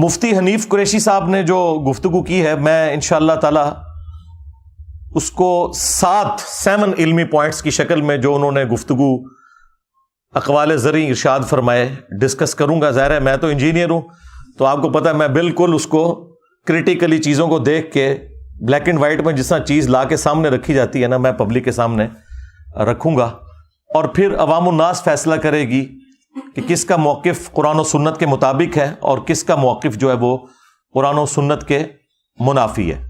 مفتی حنیف قریشی صاحب نے جو گفتگو کی ہے، میں انشاءاللہ تعالی اس کو 7 علمی پوائنٹس کی شکل میں جو انہوں نے گفتگو اقوال زرعی ارشاد فرمائے ڈسکس کروں گا. ظاہر ہے میں تو انجینئر ہوں، تو آپ کو پتہ ہے میں بالکل اس کو کریٹیکلی چیزوں کو دیکھ کے بلیک اینڈ وائٹ میں جس طرح چیز لا کے سامنے رکھی جاتی ہے نا، میں پبلک کے سامنے رکھوں گا، اور پھر عوام الناس فیصلہ کرے گی کہ کس کا موقف قرآن و سنت کے مطابق ہے اور کس کا موقف جو ہے وہ قرآن و سنت کے منافی ہے.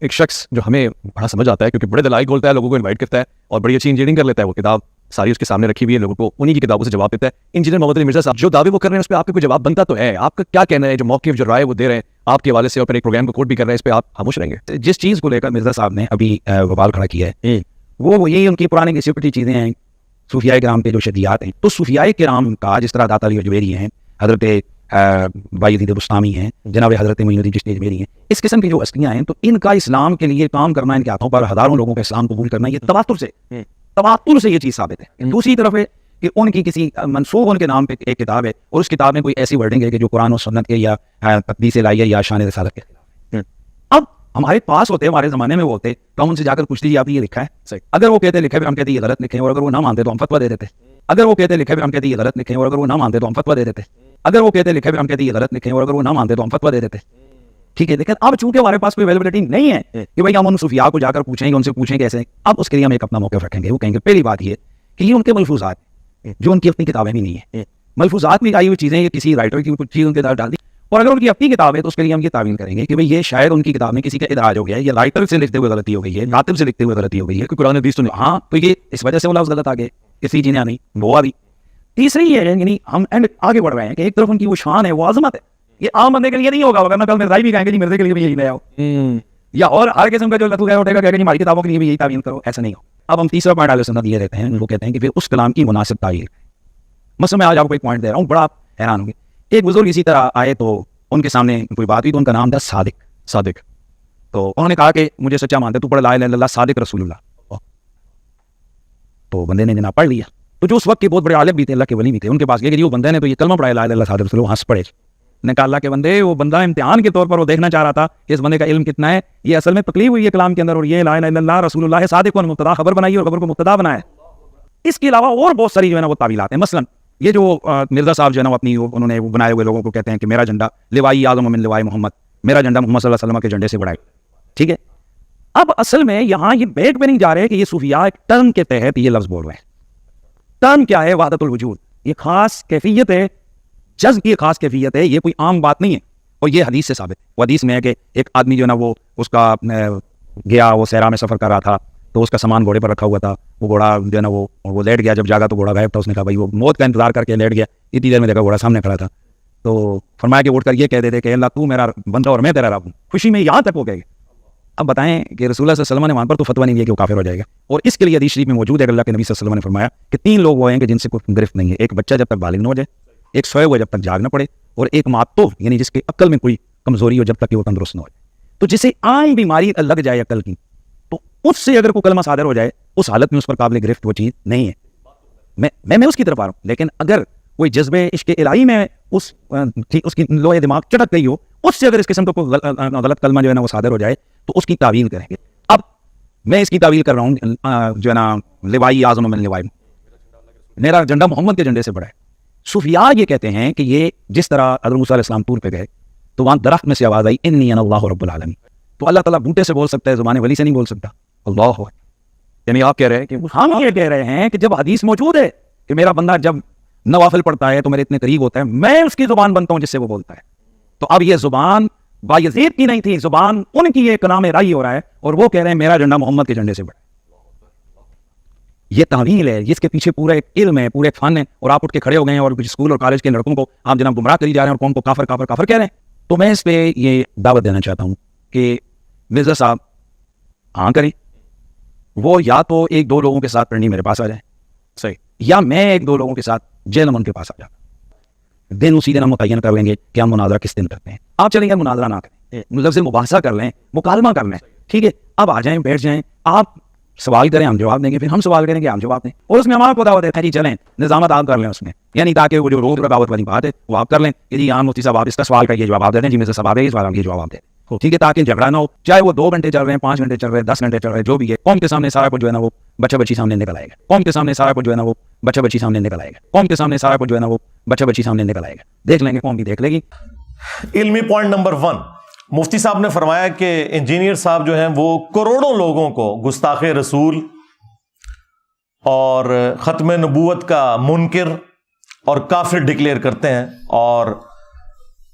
ایک شخص جو ہمیں بڑا سمجھ آتا ہے کیونکہ بڑے دلائل بولتا ہے، لوگوں کو انوائٹ کرتا ہے اور بڑی اچھی انجینئرنگ کر لیتا ہے، وہ کتاب ساری اس کے سامنے رکھی ہوئی ہے، لوگوں کو انہی کی کتابوں سے جواب دیتا ہے. انجینئر محمد علی مرزا صاحب جو دعوے وہ کر رہے ہیں اس پہ آپ کا کوئی جواب بنتا تو ہے؟ آپ کا کیا کہنا ہے؟ جو موقف جو رائے وہ دے رہے ہیں آپ کے حوالے سے اور پھر ایک پروگرام کو کوٹ بھی کر رہے ہیں، اس پہ آپ خاموش رہیں گے؟ جس چیز کو لے کر مرزا صاحب نے ابھی بوال کھڑا کیا ہے وہ یہی ان کی پرانے کی سپٹی چیزیں ہیں، صوفیاء کرام کے جو شدیات ہیں. تو صوفیاء کرام کا جس طرح داتا علی اجمیری ہیں، حضرت بایزید بستامی ہیں، جناب حضرت معین الدین چشتی اجمیری ہیں، اس قسم کی جو ہستیاں ہیں، تو ان کا اسلام کے لیے کام کرنا، ان کے ہاتھوں پر ہزاروں لوگوں کا اسلام قبول کرنا، یہ تواتر سے یہ چیز ثابت ہے. دوسری طرف ہے کہ ان کی کسی منسوخ ان کے نام پہ ایک کتاب ہے اور اس کتاب میں کوئی ایسی ورڈنگ ہے کہ جو قرآن و سنت کے یا تقدیس الہیہ یا شان رسالت کے خلاف ہے. اب ہمارے پاس ہوتے، ہمارے زمانے میں وہ ہوتے تو ہم ان سے جا کر پوچھتے آپ نے یہ لکھا ہے؟ اگر وہ کہتے لکھے پھر ہم کہتے یہ غلط لکھے، اور اگر وہ نہ مانتے تو ہم فتویٰ دے دیتے. اگر وہ کہتے لکھے پھر ہم کہتے یہ غلط لکھے، اور اگر وہ نہ مانتے تو ہم فتویٰ دے دیتے. اگر وہ کہتے لکھے پھر ہم کہتے یہ غلط لکھے، اور اگر وہ نہ مانتے تو ہم فتویٰ دے دیتے. ٹھیک ہے، لیکن اب چونکہ ہمارے پاس کوئی اویلیبلٹی نہیں ہے کہ بھائی ہم ان صوفیاء کو جا کر پوچھیں گے، ان سے پوچھیں کیسے، اب اس کے لیے ہم ایک اپنا موقف رکھیں گے. وہ کہیں گے پہلی بات یہ کہ یہ ان کے ملفوظات جو ان کی اپنی کتابیں بھی نہیں ہیں، ملفوظات میں آئی ہوئی چیزیں، یہ کسی رائٹر کی کچھ چیز ان کے اندر ڈال دی، اور اگر ان کی اپنی کتاب ہے تو اس کے لیے ہم یہ تعویل کریں گے کہ بھئی یہ شاید ان کی کتاب میں کسی کا ادراج ہو گیا ہے، یا رائٹر سے لکھتے ہوئے غلطی ہو گئی ہے، کاتب سے لکھتے ہوئے غلطی ہو گئی ہے، کوئی قرآن حدیث تو نہیں، ہاں تو یہ اس وجہ سے وہ لفظ غلط آ گئے، کسی چیزیں نہیں وہ آ گئی. تیسری یہ ہے، یعنی ہم آگے بڑھ رہے ہیں کہ ایک طرف ان کی وہ شان ہے، وہ عظمت ہے، یہ عام بندے کے لیے نہیں ہوگا، ورنہ کل مرزائی بھی کہیں گے جی مرزے کے لیے بھی یہی لے آؤ، یا اور ہر قسم کا جو لطف اٹھے گا کہ جی ہماری کتابوں کے لیے بھی یہی تعویل کرو. ایسا نہیں ہو. اب ہم تیسرا پوائنٹ اہل سنت یہ دیتے ہیں، وہ کہتے ہیں کہ پھر اس کلام کی مناسب تعویل. مثلا میں آج آپ کو ایک پوائنٹ دے رہا ہوں، بڑا حیران ہوں گے. ایک بزرگ اسی طرح آئے تو ان کے سامنے کوئی بات ہوئی تو ان کا نام تھا صادق. تو انہوں نے کہا کہ مجھے سچا مانتے تو پڑھ لا الہ الا اللہ صادق رسول اللہ. تو بندے نے جناب پڑھ لیا، تو جو اس وقت کے بہت بڑے عالم بھی تھے، اللہ کے ولی بھی تھے، ان کے پاس گئے کہ وہ بندے نے تو یہ کلمہ پڑھا لا الہ الا اللہ صادق رسول اللہ، ہنس پڑے. نے کہا اللہ کے بندے، وہ بندہ امتحان کے طور پر وہ دیکھنا چاہ رہا تھا کہ اس بندے کا علم کتنا ہے، یہ اصل میں تکلیف ہوئی ہے کلام کے اندر، اور یہ لا الہ الا اللہ رسول اللہ صادق کو مبتدا خبر بنائی اور خبر کو مبتدا بنایا. اس کے علاوہ اور بہت ساری جو ہے نا وہ تعویلات ہیں. مثلا یہ جو مرزا صاحب جو ہے نا اپنی انہوں نے بنائے ہوئے لوگوں کو کہتے ہیں کہ میرا جھنڈا لوائی اعظم من لوائی محمد، میرا جھنڈا محمد صلی اللہ علیہ وسلم کے جھنڈے سے بڑا ہے. ٹھیک ہے، اب اصل میں یہاں یہ بیٹ پہ نہیں جا رہے کہ یہ صوفیاء ایک ٹرم کے تحت یہ لفظ بول رہے ہیں. ٹرم کیا ہے؟ وحدت الوجود. یہ خاص کیفیت ہے، جذب کی خاص کیفیت ہے، یہ کوئی عام بات نہیں ہے، اور یہ حدیث سے ثابت ہے. وہ حدیث میں ہے کہ ایک آدمی جو ہے نا وہ اس کا گیا، وہ صحرا میں سفر کر رہا تھا، تو اس کا سامان گھوڑے پر رکھا ہوا تھا، وہ گھوڑا جو ہے نا وہ لیٹ گیا، جب جاگا تو گھوڑا غائب تھا. اس نے کہا بھائی وہ موت کا انتظار کر کے لیٹ گیا، اتنی دیر میں دیکھا گھوڑا سامنے کھڑا تھا. تو فرمایا کہ اٹھ کر یہ کہہ دیتے کہ اللہ تو میرا بندہ اور میں تیرا رب ہوں. خوشی میں یہاں تک ہو گئے. اب بتائیں کہ رسول اللہ صلی اللہ علیہ وسلم نے وہاں پر تو فتویٰ نہیں دیا کہ وہ کافر ہو جائے گا، اور اس کے لیے حدیث شریف میں موجود ہے کہ اللہ کے نبی صلی اللہ علیہ وسلم نے فرمایا کہ 3 لوگ وہ ہیں کہ جن سے کوئی گرفت نہیں ہے. ایک بچہ جب تک بالغ نہ ہو جائے، ایک سوئے ہوئے جب تک جاگ نہ پڑے، اور ایک معتوف یعنی جس کے عقل میں کوئی کمزوری ہو جب تک کہ وہ تندرست نہ ہو جائے. تو جسے عام بیماری لگ جائے عقل کی، تو اس سے اگر کوئی کلمہ صادر ہو جائے، اس حالت میں اس پر قابل گرفت وہ چیز نہیں ہے. میں اس کی طرف آ رہا ہوں. لیکن اگر کوئی جذبے عشق الہی میں اس کی لوہے دماغ چٹک گئی ہو، اس سے اگر اس قسم کا کوئی غلط کلمہ جو ہے نا وہ صادر ہو جائے تو اس کی تعویل کریں گے. اب میں اس کی تعویل کر رہا ہوں جو ہے نا لوائی اعظم من لوائی، میرا جھنڈا محمد کے جھنڈے سے بڑا ہے. صوفیاء یہ کہتے ہیں کہ یہ جس طرح حضرت موسیٰ علیہ السلام طور پہ گئے تو وہاں درخت میں سے آواز آئی انی انا اللہ رب العالمین. تو اللہ تعالیٰ بوٹے سے بول سکتا ہے، زبان ولی سے نہیں بول سکتا. اللہ، یعنی آپ کہہ رہے ہیں کہ ہم یہ کہہ رہے ہیں کہ جب حدیث موجود ہے کہ میرا بندہ جب نوافل پڑھتا ہے تو میرے اتنے قریب ہوتا ہے، میں اس کی زبان بنتا ہوں جس سے وہ بولتا ہے. تو اب یہ زبان بایزید کی نہیں تھی، زبان ان کی ایک نام رائی ہو رہا ہے، اور وہ کہہ رہے ہیں میرا جھنڈا محمد کے جھنڈے سے بڑا ہے. یہ تعویل ہے، جس کے پیچھے پورا ایک علم ہے، پورے ایک فن ہے، اور آپ اٹھ کے کھڑے ہو گئے ہیں اور کچھ اسکول اور کالج کے لڑکوں کو آپ جناب گمراہ کری جا رہے ہیں اور قوم کو کافر کافر کافر کہہ رہے ہیں. تو میں اس پہ یہ دعوت دینا چاہتا ہوں کہ مرزا صاحب ہاں کریں، وہ یا تو 1-2 لوگوں کے ساتھ پڑھنی میرے پاس آ جائیں، صحیح، یا میں 1-2 لوگوں کے ساتھ جیل ان کے پاس آ جاتا. دن اسی دن ہم متعین کر لیں گے کہ ہم مناظرہ کس دن کرتے ہیں. آپ چلیں گے مناظرہ نہ کریں، مطلب سے مباحثہ کر لیں، مکالمہ کر لیں، ٹھیک ہے. اب آ جائیں، بیٹھ جائیں. آپ سوال کریں ہم جواب دیں گے, پھر ہم سوال کریں گے ہم جواب دیں, اور اس میں ہمارا پتا ہوتا ہے جی چلیں نظامت آپ کر لیں اس میں, یعنی تاکہ وہ جو روک رکاوٹ والی بات ہے وہ آپ کر لیں کہ جی ہاں مفتی صاحب آپ اس کا سوال کا یہ جواب آپ دے دیں, جی میرے سے سوال ہے یہ سوال ہم یہ جواب دیں, ٹھیک ہے, تاکہ جھگڑا نہ ہو, چاہے وہ 2 گھنٹے چل رہے ہیں, 5 گھنٹے چل رہے ہیں, 10 گھنٹے چل رہے ہیں, جو بھی ہے قوم کے سامنے سارا کچھ جو ہے نا وہ بچہ بچی سامنے نکل آئے گا, قوم کے سامنے سارا کچھ جو ہے نا وہ بچہ بچی سامنے نکل آئے گا, قوم کے سامنے سارا کچھ جو ہے نا وہ بچہ بچی سامنے نکل آئے گا, دیکھ لیں گے, قوم بھی دیکھ لے گی. علمی پوائنٹ نمبر 1, مفتی صاحب نے فرمایا کہ انجینئر صاحب جو ہیں وہ کروڑوں لوگوں کو گستاخ رسول اور ختم نبوت کا منکر اور کافر ڈکلیئر کرتے ہیں, اور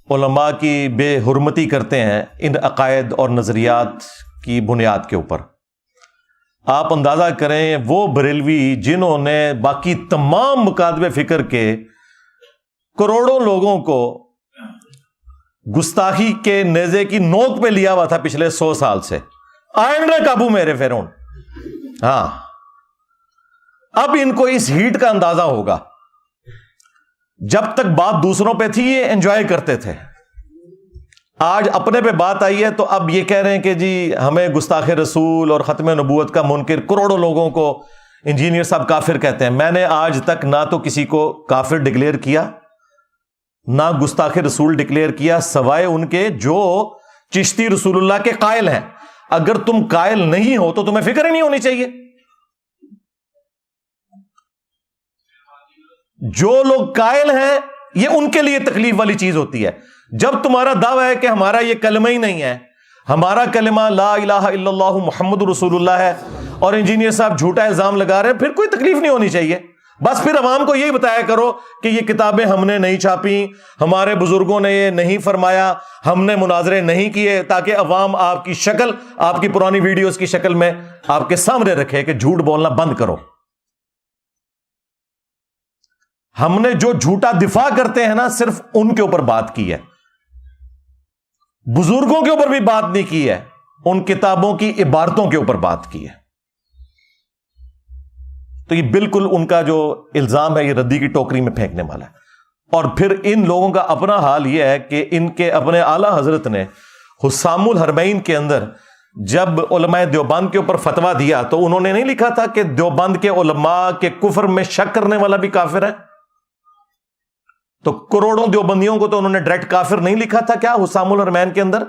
علماء کی بے حرمتی کرتے ہیں ان عقائد اور نظریات کی بنیاد کے اوپر. آپ اندازہ کریں وہ بریلوی جنہوں نے باقی تمام مکاتب فکر کے کروڑوں لوگوں کو گستاخی کے نیزے کی نوک پہ لیا ہوا تھا پچھلے 100 سال سے, آئیں نہ قابو میرے فرعون. ہاں, اب ان کو اس ہیٹ کا اندازہ ہوگا. جب تک بات دوسروں پہ تھی یہ انجوائے کرتے تھے, آج اپنے پہ بات آئی ہے تو اب یہ کہہ رہے ہیں کہ جی ہمیں گستاخ رسول اور ختم نبوت کا منکر کروڑوں لوگوں کو انجینئر صاحب کافر کہتے ہیں. میں نے آج تک نہ تو کسی کو کافر ڈکلیئر کیا نہ گستاخ رسول ڈکلیئر کیا, سوائے ان کے جو چشتی رسول اللہ کے قائل ہیں. اگر تم قائل نہیں ہو تو تمہیں فکر ہی نہیں ہونی چاہیے. جو لوگ قائل ہیں یہ ان کے لیے تکلیف والی چیز ہوتی ہے. جب تمہارا دعویٰ ہے کہ ہمارا یہ کلمہ ہی نہیں ہے, ہمارا کلمہ لا الہ الا اللہ محمد رسول اللہ ہے, اور انجینئر صاحب جھوٹا الزام لگا رہے ہیں, پھر کوئی تکلیف نہیں ہونی چاہیے. بس پھر عوام کو یہی بتایا کرو کہ یہ کتابیں ہم نے نہیں چھاپی, ہمارے بزرگوں نے یہ نہیں فرمایا, ہم نے مناظرے نہیں کیے, تاکہ عوام آپ کی شکل, آپ کی پرانی ویڈیوز کی شکل میں آپ کے سامنے رکھے کہ جھوٹ بولنا بند کرو. ہم نے جو جھوٹا دفاع کرتے ہیں نا صرف ان کے اوپر بات کی ہے, بزرگوں کے اوپر بھی بات نہیں کی ہے, ان کتابوں کی عبارتوں کے اوپر بات کی ہے. تو یہ بالکل ان کا جو الزام ہے یہ ردی کی ٹوکری میں پھینکنے والا ہے. اور پھر ان لوگوں کا اپنا حال یہ ہے کہ ان کے اپنے اعلی حضرت نے حسام الحرمین کے اندر جب علماء دیوبند کے اوپر فتویٰ دیا تو انہوں نے نہیں لکھا تھا کہ دیوبند کے علماء کے کفر میں شک کرنے والا بھی کافر ہے. تو کروڑوں دیوبندیوں کو تو انہوں نے ڈائریکٹ کافر نہیں لکھا تھا کیا حسام الحرمین کے اندر,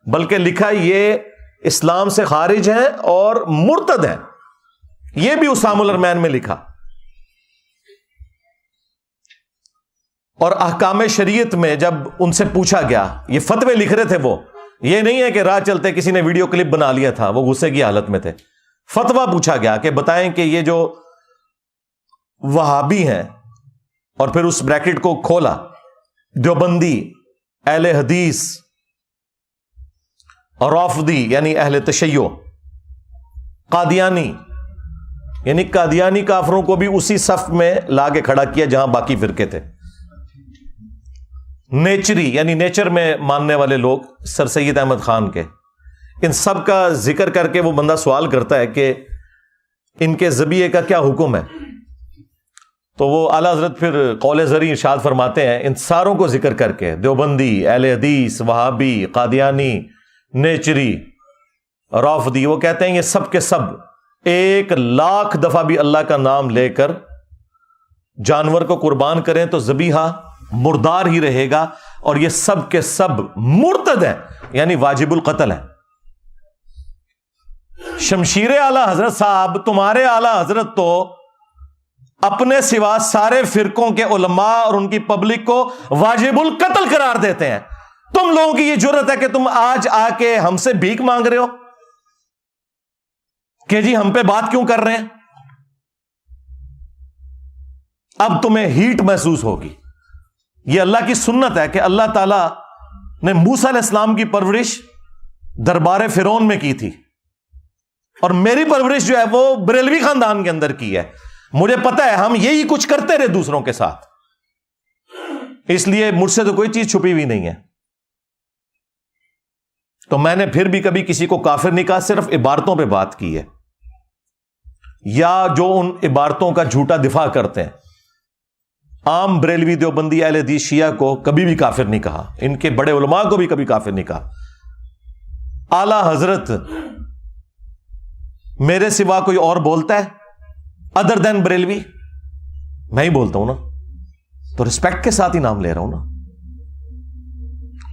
بلکہ لکھا یہ اسلام سے خارج ہیں اور مرتد ہیں. یہ بھی حسام الحرمین میں لکھا. اور احکام شریعت میں جب ان سے پوچھا گیا, یہ فتوے لکھ رہے تھے وہ, یہ نہیں ہے کہ راہ چلتے کسی نے ویڈیو کلپ بنا لیا تھا, وہ غصے کی حالت میں تھے. فتویٰ پوچھا گیا کہ بتائیں کہ یہ جو وہابی ہیں, اور پھر اس بریکٹ کو کھولا, دیوبندی, اہل حدیث, رافضی یعنی اہل تشیع, قادیانی یعنی قادیانی کافروں کو بھی اسی صف میں لا کے کھڑا کیا جہاں باقی فرقے تھے. نیچری یعنی نیچر میں ماننے والے لوگ, سر سید احمد خان کے, ان سب کا ذکر کر کے وہ بندہ سوال کرتا ہے کہ ان کے ذبیحے کا کیا حکم ہے. تو وہ اعلیٰ حضرت پھر قول زری ارشاد فرماتے ہیں ان ساروں کو ذکر کر کے, دیوبندی, اہل حدیث, وہابی, قادیانی, نیچری, رافضی, وہ کہتے ہیں یہ سب کے سب 1,00,000 دفعہ بھی اللہ کا نام لے کر جانور کو قربان کریں تو ذبیحہ مردار ہی رہے گا, اور یہ سب کے سب مرتد ہیں یعنی واجب القتل ہیں. شمشیر اعلیٰ حضرت صاحب, تمہارے اعلیٰ حضرت تو اپنے سوا سارے فرقوں کے علماء اور ان کی پبلک کو واجب القتل قرار دیتے ہیں. تم لوگوں کی یہ جرت ہے کہ تم آج آ کے ہم سے بھیک مانگ رہے ہو کہ جی ہم پہ بات کیوں کر رہے ہیں. اب تمہیں ہیٹ محسوس ہوگی. یہ اللہ کی سنت ہے کہ اللہ تعالی نے موسیٰ علیہ السلام کی پرورش دربار فرعون میں کی تھی, اور میری پرورش جو ہے وہ بریلوی خاندان کے اندر کی ہے. مجھے پتا ہے ہم یہی کچھ کرتے رہے دوسروں کے ساتھ, اس لیے مجھ سے تو کوئی چیز چھپی ہوئی نہیں ہے. تو میں نے پھر بھی کبھی کسی کو کافر نہیں کہا, صرف عبارتوں پہ بات کی ہے, یا جو ان عبارتوں کا جھوٹا دفاع کرتے ہیں. عام بریلوی, دیوبندی, اہل حدیث, شیعہ کو کبھی بھی کافر نہیں کہا, ان کے بڑے علماء کو بھی کبھی کافر نہیں کہا. اعلی حضرت میرے سوا کوئی اور بولتا ہے ادر دین بریلوی؟ میں ہی بولتا ہوں نا، تو رسپیکٹ کے ساتھ ہی نام لے رہا ہوں نا.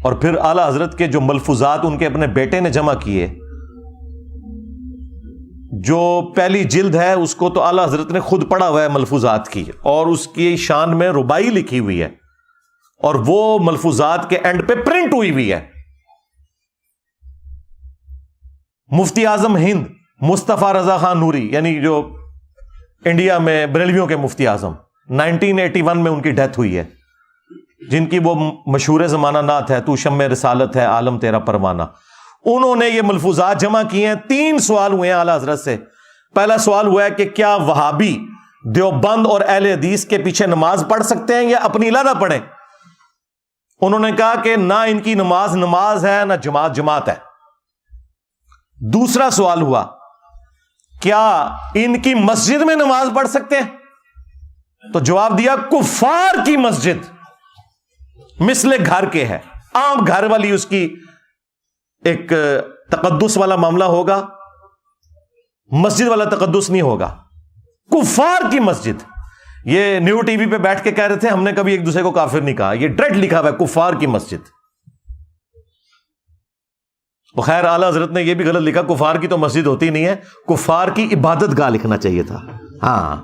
اور پھر اعلی حضرت کے جو ملفوظات ان کے اپنے بیٹے نے جمع کیے، جو پہلی جلد ہے اس کو تو اعلی حضرت نے خود پڑھا ہوا ہے ملفوظات کی، اور اس کی شان میں ربائی لکھی ہوئی ہے، اور وہ ملفوظات کے اینڈ پہ پرنٹ ہوئی ہوئی ہے. مفتی اعظم ہند مصطفیٰ رضا خان نوری، یعنی جو انڈیا میں بریلویوں کے مفتی اعظم، 1981 میں ان کی ڈیتھ ہوئی ہے، جن کی وہ مشہور زمانہ نعت ہے، تو شمع رسالت ہے عالم تیرا پروانہ. انہوں نے یہ ملفوظات جمع کیے ہیں. 3 سوال ہوئے ہیں اعلی حضرت سے. پہلا سوال ہوا ہے کہ کیا وہابی دیوبند اور اہل حدیث کے پیچھے نماز پڑھ سکتے ہیں یا اپنی علیحدہ پڑھیں؟ انہوں نے کہا کہ نہ ان کی نماز نماز ہے، نہ جماعت جماعت ہے. دوسرا سوال ہوا کیا ان کی مسجد میں نماز پڑھ سکتے ہیں؟ تو جواب دیا کفار کی مسجد مثل گھر کے ہے، عام گھر والی اس کی ایک تقدس والا معاملہ ہوگا، مسجد والا تقدس نہیں ہوگا. کفار کی مسجد. یہ نیو ٹی وی پہ بیٹھ کے کہہ رہے تھے ہم نے کبھی ایک دوسرے کو کافر نہیں کہا، یہ ڈائریکٹ لکھا ہوا ہے کفار کی مسجد. خیر اعلی حضرت نے یہ بھی غلط لکھا، کفار کی تو مسجد ہوتی نہیں ہے، کفار کی عبادت گاہ لکھنا چاہیے تھا. ہاں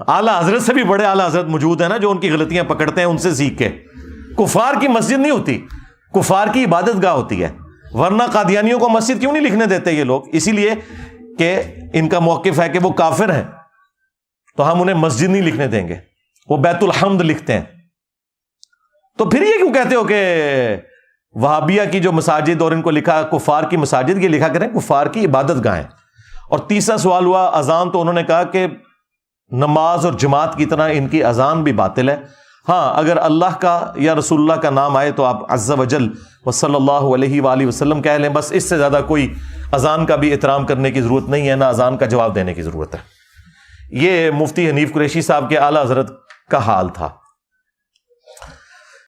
اعلی حضرت سے بھی بڑے اعلی حضرت موجود ہیں نا جو ان کی غلطیاں پکڑتے ہیں، ان سے سیکھ کے. کفار کی مسجد نہیں ہوتی، کفار کی عبادت گاہ ہوتی ہے. ورنہ قادیانیوں کو مسجد کیوں نہیں لکھنے دیتے یہ لوگ؟ اسی لیے کہ ان کا موقف ہے کہ وہ کافر ہیں، تو ہم انہیں مسجد نہیں لکھنے دیں گے، وہ بیت الحمد لکھتے ہیں. تو پھر یہ کیوں کہتے ہو کہ وہابیہ کی جو مساجد اور ان کو لکھا کفار کی مساجد، یہ لکھا کریں کفار کی عبادت گاہیں. اور تیسرا سوال ہوا اذان، تو انہوں نے کہا کہ نماز اور جماعت کی طرح ان کی اذان بھی باطل ہے. ہاں اگر اللہ کا یا رسول اللہ کا نام آئے تو آپ عز وجل و صلی اللہ علیہ وآلہ وسلم کہہ لیں، بس اس سے زیادہ کوئی اذان کا بھی احترام کرنے کی ضرورت نہیں ہے، نہ اذان کا جواب دینے کی ضرورت ہے. یہ مفتی حنیف قریشی صاحب کے اعلیٰ حضرت کا حال تھا.